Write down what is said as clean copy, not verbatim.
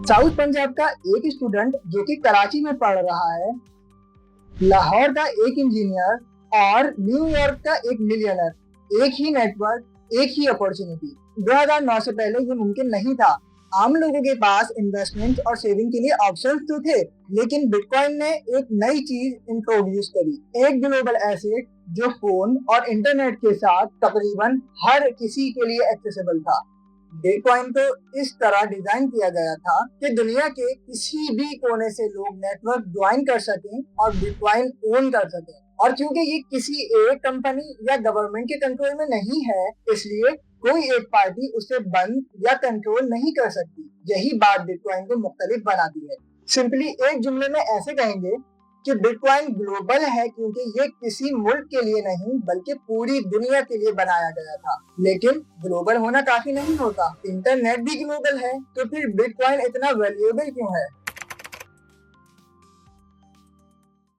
South Punjab का एक student जो कि कराची में पढ़ रहा है, लाहौर का एक इंजीनियर और न्यूयॉर्क का एक मिलियनर, एक ही नेटवर्क, एक ही अपॉर्चुनिटी। 2009 से पहले ये मुमकिन नहीं था। आम लोगों के पास इन्वेस्टमेंट और सेविंग के लिए ऑप्शंस तो थे, लेकिन बिटकॉइन ने एक नई चीज इंट्रोड्यूस करी, एक ग्लोबल एसेट जो फोन और इंटरनेट के साथ तकरीबन हर किसी के लिए एक्सेसिबल था। बिटकॉइन को इस तरह डिजाइन किया गया था कि दुनिया के किसी भी कोने से लोग नेटवर्क ज्वाइन कर सकें और बिटकॉइन ओन कर सकें। और क्योंकि ये किसी एक कंपनी या गवर्नमेंट के कंट्रोल में नहीं है, इसलिए कोई एक पार्टी उसे बंद या कंट्रोल नहीं कर सकती। यही बात बिटकॉइन को मुख्तलिफ बनाती है। सिंपली एक जुमले में ऐसे कहेंगे कि बिटकॉइन ग्लोबल है क्योंकि ये किसी मुल्क के लिए नहीं बल्कि पूरी दुनिया के लिए बनाया गया था। लेकिन ग्लोबल होना काफी नहीं होता, इंटरनेट भी ग्लोबल है, तो फिर बिटकॉइन इतना वैल्यूएबल क्यों है?